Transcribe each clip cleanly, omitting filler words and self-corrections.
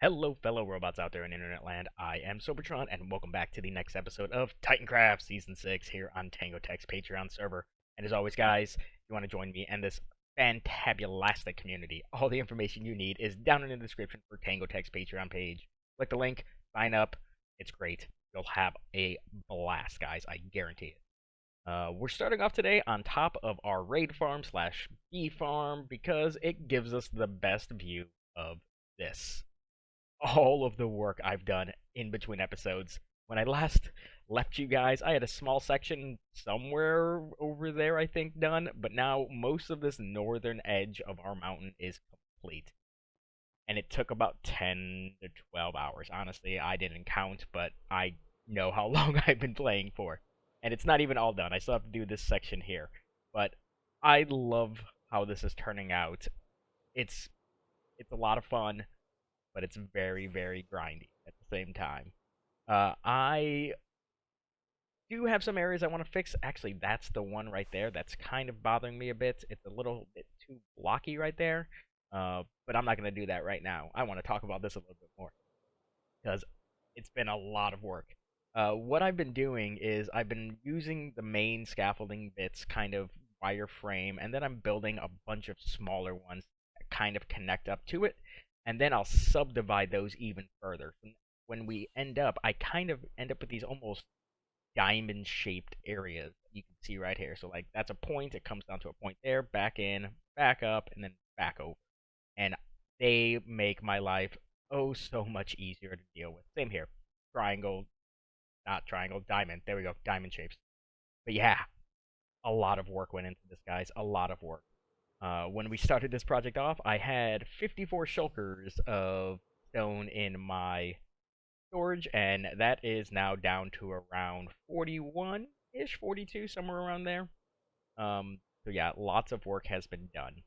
Hello, fellow robots out there in internet land. I am Sobertron, and welcome back to the next episode of Titancraft Season 6 here on Tango Tech's Patreon server. And as always, guys, if you want to join me and this fantabulastic community, all the information you need is down in the description for Tango Tech's Patreon page. Click the link, sign up. It's great. You'll have a blast, guys. I guarantee it. We're starting off today on top of our raid farm slash bee farm because it gives us the best view of this. All of the work I've done in between episodes. When I last left you guys, I had a small section somewhere over there, I think, done, but now most of this northern edge of our mountain is complete. And it took about 10 to 12 hours. Honestly, I didn't count, but I know how long I've been playing for. And it's not even all done. I still have to do this section here. But I love how this is turning out. It's a lot of fun, but it's very, very grindy at the same time. I do have some areas I want to fix. Actually, that's the one right there that's kind of bothering me a bit. It's a little bit too blocky right there, but I'm not going to do that right now. I want to talk about this a little bit more because it's been a lot of work. What I've been doing is I've been using the main scaffolding bits kind of wireframe, and then I'm building a bunch of smaller ones that kind of connect up to it, and then I'll subdivide those even further. When we end up, I kind of end up with these almost diamond-shaped areas you can see right here. So, like, that's a point, it comes down to a point there, back in, back up, and then back over. And they make my life oh so much easier to deal with. Same here. Triangle, not triangle, diamond. There we go, diamond shapes. But yeah, a lot of work went into this, guys. A lot of work. When we started this project off, I had 54 shulkers of stone in my storage, and that is now down to around 41-ish, 42, somewhere around there. So yeah, lots of work has been done.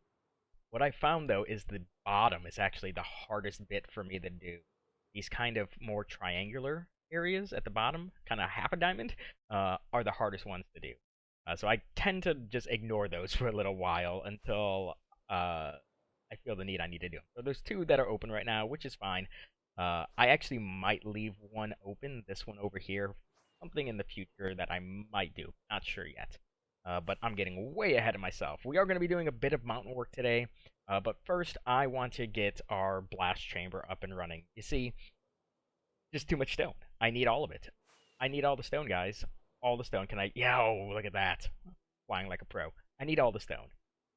What I found, though, is the bottom is actually the hardest bit for me to do. These kind of more triangular areas at the bottom, kind of half a diamond, are the hardest ones to do. So I tend to just ignore those for a little while until I feel the need I need to do them. So there's two that are open right now, which is fine. I actually might leave one open, this one over here, something in the future that I might do. Not sure yet. But I'm getting way ahead of myself. We are going to be doing a bit of mountain work today, but first I want to get our blast chamber up and running. You see, just too much stone. I need all of it. I need all the stone, guys. All the stone. Can I? Yeah, oh, look at that. Flying like a pro. I need all the stone.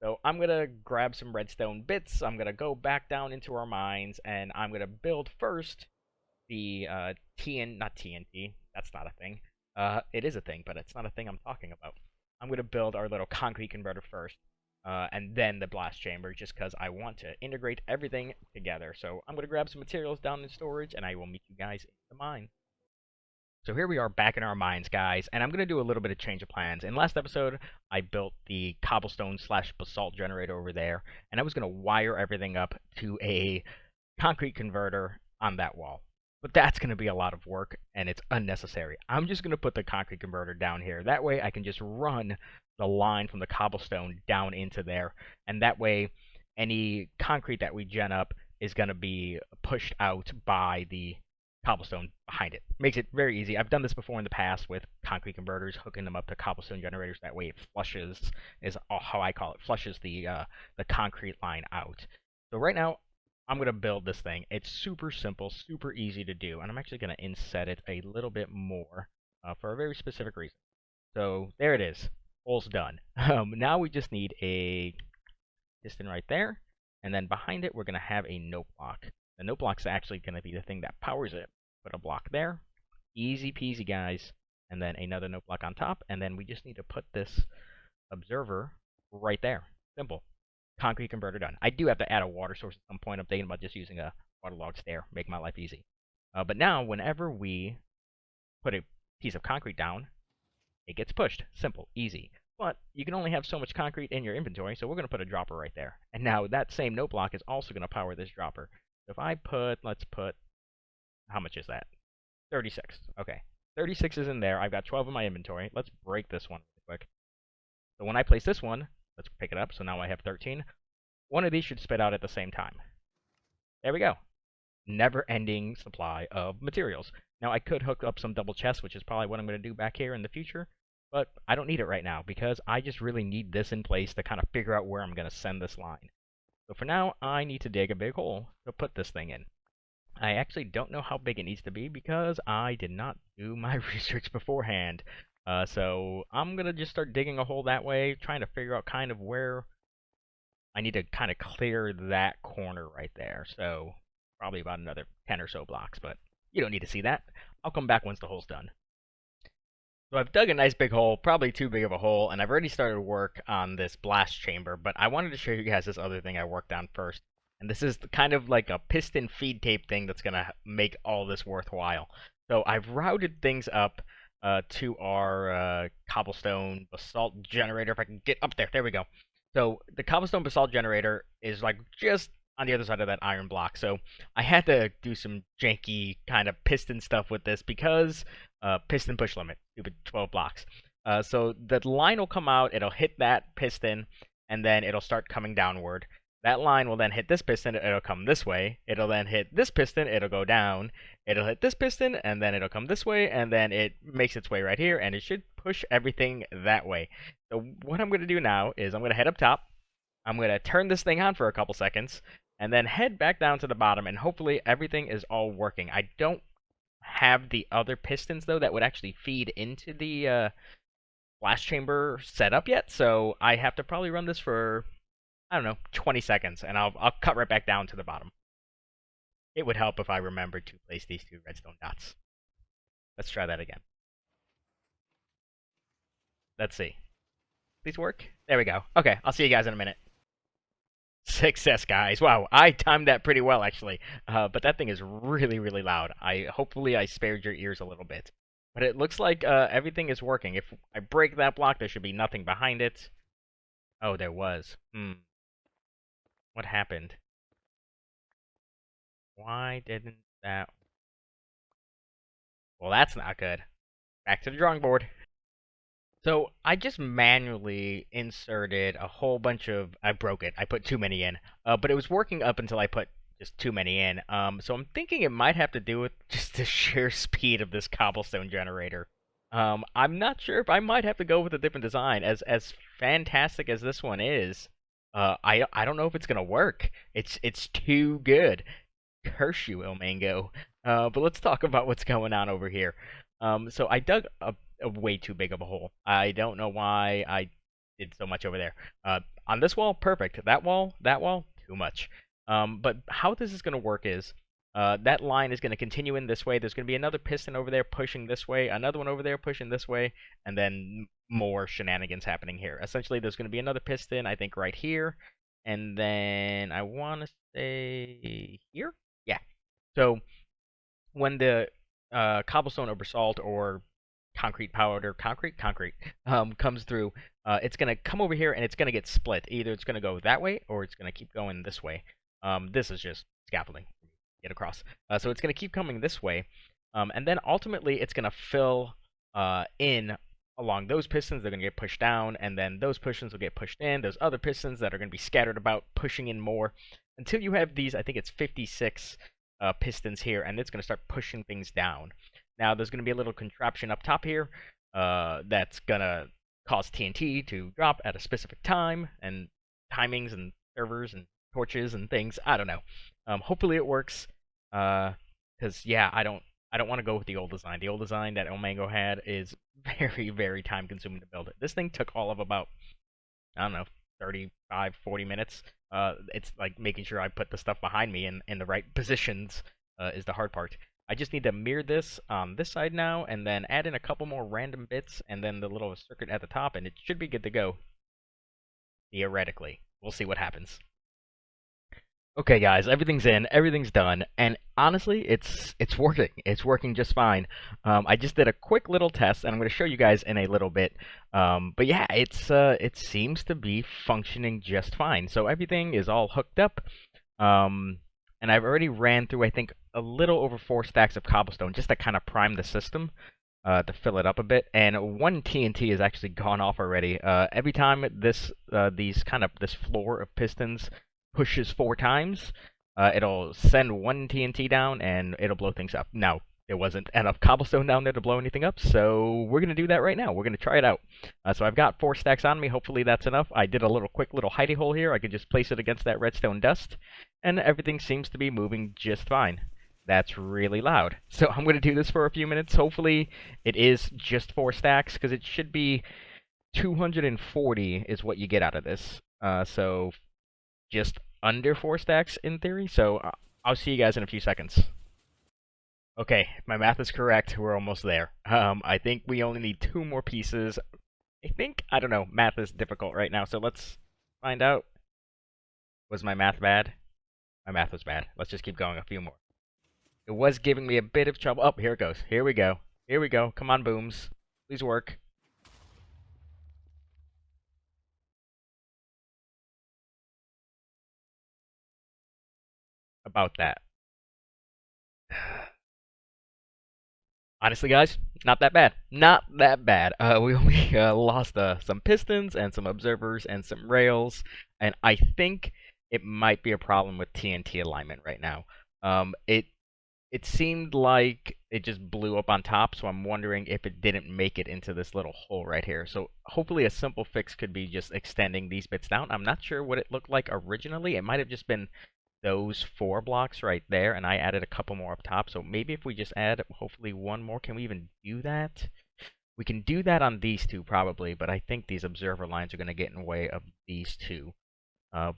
So I'm going to grab some redstone bits. I'm going to go back down into our mines, and I'm going to build first the not TNT. That's not a thing. It is a thing, but it's not a thing I'm talking about. I'm going to build our little concrete converter first, and then the blast chamber, just because I want to integrate everything together. So I'm going to grab some materials down in storage, and I will meet you guys in the mine. So here we are back in our mines, guys, and I'm going to do a little bit of change of plans. In last episode, I built the cobblestone slash basalt generator over there, and I was going to wire everything up to a concrete converter on that wall. But that's going to be a lot of work, and it's unnecessary. I'm just going to put the concrete converter down here. That way I can just run the line from the cobblestone down into there, and that way any concrete that we gen up is going to be pushed out by the cobblestone behind it. Makes it very easy. I've done this before in the past with concrete converters, hooking them up to cobblestone generators. That way it flushes, is how I call it, flushes the concrete line out. So right now, I'm going to build this thing. It's super simple, super easy to do, and I'm actually going to inset it a little bit more for a very specific reason. So there it is. All's done. Now we just need a piston right there, and then behind it we're going to have a note block. The note block's actually going to be the thing that powers it. Put a block there. Easy peasy, guys. And then another note block on top, and then we just need to put this observer right there. Simple. Concrete converter done. I do have to add a water source at some point. I'm thinking about just using a waterlogged stair. Make my life easy. But now, whenever we put a piece of concrete down, it gets pushed. Simple. Easy. But you can only have so much concrete in your inventory, so we're going to put a dropper right there. And now that same note block is also going to power this dropper. So if I put, let's put, how much is that? 36. Okay. 36 is in there. I've got 12 in my inventory. Let's break this one really quick. So when I place this one, let's pick it up. So now I have 13. One of these should spit out at the same time. There we go. never-ending supply of materials. Now, I could hook up some double chests, which is probably what I'm going to do back here in the future, but I don't need it right now because I just really need this in place to kind of figure out where I'm going to send this line. So for now, I need to dig a big hole to put this thing in. I actually don't know how big it needs to be because I did not do my research beforehand. So I'm going to just start digging a hole that way, trying to figure out kind of where I need to kind of clear that corner right there. So probably about another 10 or so blocks, but you don't need to see that. I'll come back once the hole's done. So I've dug a nice big hole, probably too big of a hole, and I've already started work on this blast chamber, but I wanted to show you guys this other thing I worked on first. And this is kind of like a piston feed tape thing that's going to make all this worthwhile. So I've routed things up to our cobblestone basalt generator. If I can get up there, there we go. So the cobblestone basalt generator is like just on the other side of that iron block. So I had to do some janky kind of piston stuff with this because piston push limit, stupid 12 blocks. So the line will come out, it'll hit that piston, and then it'll start coming downward. That line will then hit this piston, it'll come this way. It'll then hit this piston, it'll go down. It'll hit this piston, and then it'll come this way, and then it makes its way right here, and it should push everything that way. So what I'm going to do now is I'm going to head up top. I'm going to turn this thing on for a couple seconds, and then head back down to the bottom, and hopefully everything is all working. I don't have the other pistons, though, that would actually feed into the blast chamber set up yet, so I have to probably run this for, I don't know, 20 seconds, and I'll cut right back down to the bottom. It would help if I remembered to place these two redstone dots. Let's try that again. Let's see. These work? There we go. Okay, I'll see you guys in a minute. Success, guys. Wow, I timed that pretty well, actually. But that thing is really, really loud. Hopefully I spared your ears a little bit. But it looks like everything is working. If I break that block, there should be nothing behind it. Oh, there was. What happened? Why didn't that... Well, that's not good. Back to the drawing board. So I just manually inserted a whole bunch of... I broke it. I put too many in. But it was working up until I put just too many in. So I'm thinking it might have to do with just the sheer speed of this cobblestone generator. I'm not sure if I might have to go with a different design. As fantastic as this one is, I don't know if it's gonna work. It's too good. Curse you, El Mango. But let's talk about what's going on over here. So I dug a way too big of a hole. I don't know why I did so much over there. On this wall, perfect. That wall, too much. But how this is going to work is that line is going to continue in this way. There's going to be another piston over there pushing this way, another one over there pushing this way, and then more shenanigans happening here. Essentially, there's going to be another piston, I think, right here, and then I want to say here? Yeah. So when the cobblestone or basalt or concrete powder, concrete, comes through, it's going to come over here and it's going to get split. Either it's going to go that way or it's going to keep going this way. This is just scaffolding. Get across. So it's going to keep coming this way. And then ultimately it's going to fill in along those pistons. They're going to get pushed down, and then those pistons will get pushed in. There's other pistons that are going to be scattered about, pushing in more, until you have these, I think it's 56 pistons here, and it's going to start pushing things down. Now, there's going to be a little contraption up top here that's going to cause TNT to drop at a specific time, and timings and servers and torches and things. I don't know. Hopefully it works, because, yeah, I don't want to go with the old design. The old design that El Mango had is very, very time-consuming to build it. This thing took all of about, I don't know, 35, 40 minutes. It's like making sure I put the stuff behind me in the right positions is the hard part. I just need to mirror this on this side now, and then add in a couple more random bits, and then the little circuit at the top, and it should be good to go. Theoretically. We'll see what happens. Okay, guys, everything's in, everything's done, and honestly, it's working. It's working just fine. I just did a quick little test, and I'm going to show you guys in a little bit. But yeah, it seems to be functioning just fine. So everything is all hooked up, and I've already ran through, I think, a little over 4 stacks of cobblestone just to kind of prime the system, to fill it up a bit. And one TNT has actually gone off already. Every time this floor of pistons pushes 4 times, it'll send one TNT down and it'll blow things up. Now, there wasn't enough cobblestone down there to blow anything up, so we're going to do that right now. We're going to try it out. So I've got 4 stacks on me. Hopefully that's enough. I did a quick little hidey hole here. I can just place it against that redstone dust, and everything seems to be moving just fine. That's really loud. So I'm going to do this for a few minutes. Hopefully it is just 4 stacks, because it should be 240 is what you get out of this. So just under 4 stacks in theory. So I'll see you guys in a few seconds. Okay, if my math is correct, we're almost there. I think we only need 2 more pieces. I don't know, math is difficult right now, so let's find out. Was my math bad? My math was bad. Let's just keep going, a few more. It was giving me a bit of trouble. Oh, here it goes. Here we go. Here we go. Come on, booms. Please work. About that. Honestly, guys, not that bad. Not that bad. We only lost some pistons and some observers and some rails, and I think it might be a problem with TNT alignment right now. It seemed like it just blew up on top, so I'm wondering if it didn't make it into this little hole right here. So hopefully a simple fix could be just extending these bits down. I'm not sure what it looked like originally. It might have just been those 4 blocks right there, and I added a couple more up top. So maybe if we just add hopefully 1 more, can we even do that? We can do that on these 2 probably, but I think these observer lines are going to get in the way of these 2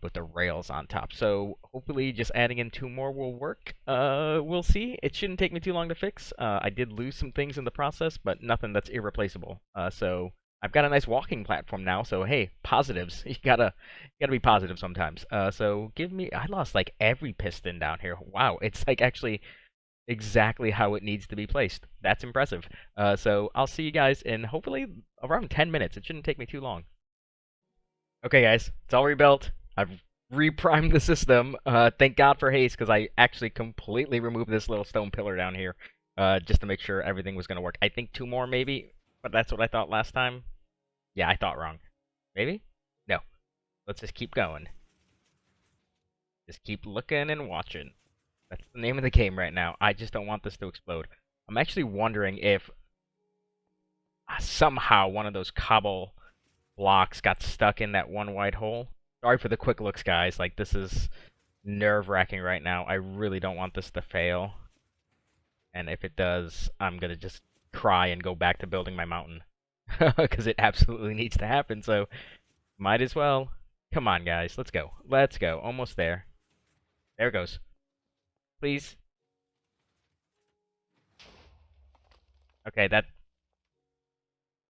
with the rails on top. So hopefully just adding in 2 more will work. We'll see. It shouldn't take me too long to fix. I did lose some things in the process, but nothing that's irreplaceable. So I've got a nice walking platform now, so hey, positives. You gotta be positive sometimes. So give me. I lost like every piston down here. Wow, it's like actually exactly how it needs to be placed. That's impressive. So I'll see you guys in hopefully around 10 minutes. It shouldn't take me too long. Okay, guys, it's all rebuilt. I've reprimed the system. Thank God for haste, because I actually completely removed this little stone pillar down here, just to make sure everything was gonna work. I think 2 more maybe, but that's what I thought last time. Yeah, I thought wrong. Maybe? No. Let's just keep going. Just keep looking and watching. That's the name of the game right now. I just don't want this to explode. I'm actually wondering if somehow one of those cobble blocks got stuck in that one white hole. Sorry for the quick looks, guys. Like, this is nerve-wracking right now. I really don't want this to fail. And if it does, I'm gonna just cry and go back to building my mountain. Because it absolutely needs to happen, so might as well. Come on, guys. Let's go. Let's go. Almost there. There it goes. Please. Okay, that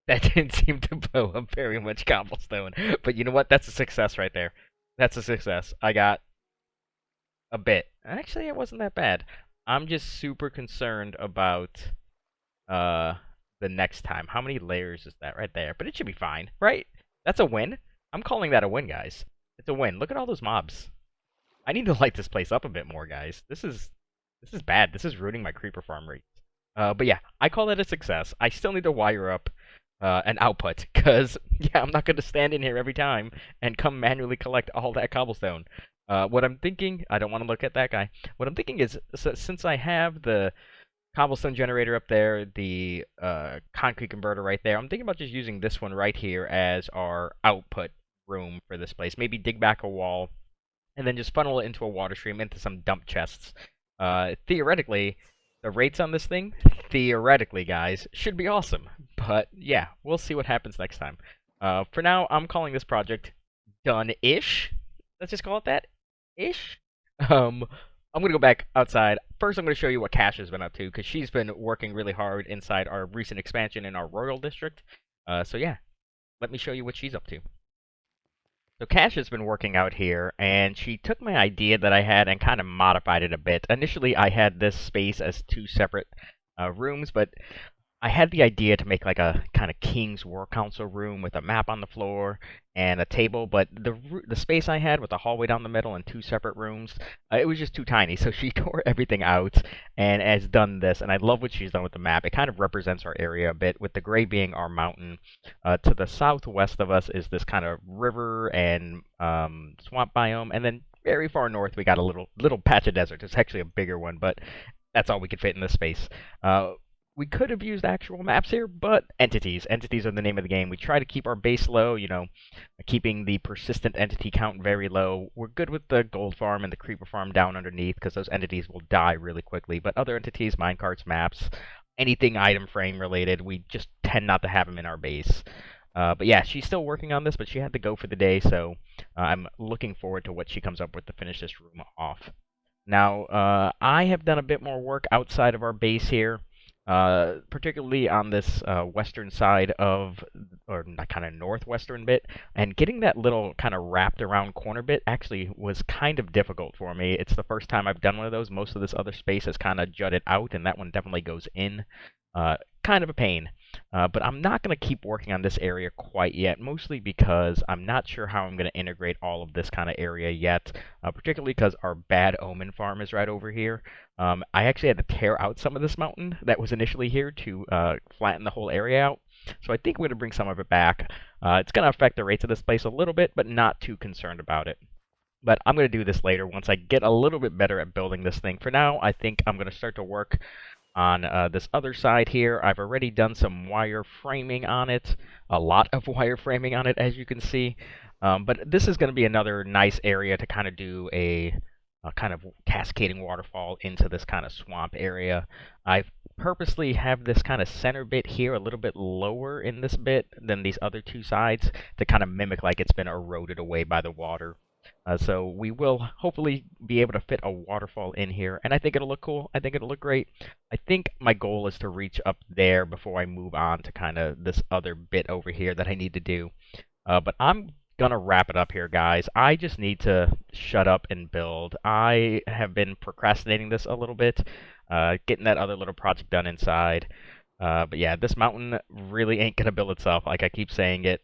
didn't seem to blow up very much cobblestone. But you know what? That's a success right there. That's a success. I got a bit. Actually, it wasn't that bad. I'm just super concerned about the next time. How many layers is that right there? But it should be fine, right? That's a win. I'm calling that a win, guys. It's a win. Look at all those mobs. I need to light this place up a bit more, guys. This is bad. This is ruining my creeper farm rates. But yeah, I call it a success. I still need to wire up an output, because, yeah, I'm not going to stand in here every time and come manually collect all that cobblestone. What I'm thinking, I don't want to look at that guy. What I'm thinking is, since I have the cobblestone generator up there, the concrete converter right there, I'm thinking about just using this one right here as our output room for this place. Maybe dig back a wall, and then just funnel it into a water stream, into some dump chests. Theoretically, the rates on this thing, theoretically, guys, should be awesome. But yeah, we'll see what happens next time. For now, I'm calling this project done-ish. Let's just call it that. Ish. I'm gonna go back outside. First, I'm gonna show you what Cash has been up to, because she's been working really hard inside our recent expansion in our Royal District. So yeah, let me show you what she's up to. So Cash has been working out here, and she took my idea that I had and kind of modified it a bit. Initially, I had this space as 2 separate rooms, but I had the idea to make like a kind of King's War Council room with a map on the floor and a table, but the space I had with a hallway down the middle and 2 separate rooms, it was just too tiny. So she tore everything out and has done this, and I love what she's done with the map. It kind of represents our area a bit, with the gray being our mountain. To the southwest of us is this kind of river and swamp biome, and then very far north, we got a little patch of desert. It's actually a bigger one, but that's all we could fit in this space. Uh, we could have used actual maps here, but entities. Entities are the name of the game. We try to keep our base low, keeping the persistent entity count very low. We're good with the gold farm and the creeper farm down underneath because those entities will die really quickly. But other entities, minecarts, maps, anything item frame related, we just tend not to have them in our base. But yeah, she's still working on this, but she had to go for the day, so I'm looking forward to what she comes up with to finish this room off. Now, I have done a bit more work outside of our base here, particularly on this western side of, or kind of northwestern bit, and getting that little kind of wrapped around corner bit actually was kind of difficult for me. It's the first time I've done one of those. Most of this other space is kind of jutted out, and that one definitely goes in. Kind of a pain. But I'm not going to keep working on this area quite yet, mostly because I'm not sure how I'm going to integrate all of this kind of area yet, particularly because our bad omen farm is right over here. I actually had to tear out some of this mountain that was initially here to flatten the whole area out. So I think we're going to bring some of it back. It's going to affect the rates of this place a little bit, but not too concerned about it. But I'm going to do this later once I get a little bit better at building this thing. For now, I think I'm going to start to work on this other side here. I've already done some wire framing on it, a lot of wire framing on it, as you can see. But this is going to be another nice area to kind of do a kind of cascading waterfall into this kind of swamp area. I've purposely have this kind of center bit here a little bit lower in this bit than these other two sides to kind of mimic like it's been eroded away by the water. So we will hopefully be able to fit a waterfall in here, and I think it'll look cool. I think it'll look great. I think my goal is to reach up there before I move on to kind of this other bit over here that I need to do. But I'm gonna wrap it up here, guys. I just need to shut up and build. I have been procrastinating this a little bit, getting that other little project done inside. But yeah, this mountain really ain't gonna build itself, like I keep saying it.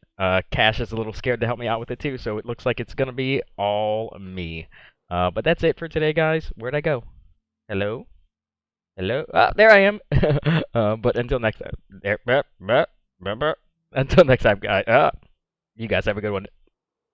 Cash is a little scared to help me out with it too, so it looks like it's gonna be all me. But that's it for today, guys. Where'd I go? Hello? Hello? Ah, there I am! But until next time, until next time, guys. You guys have a good one.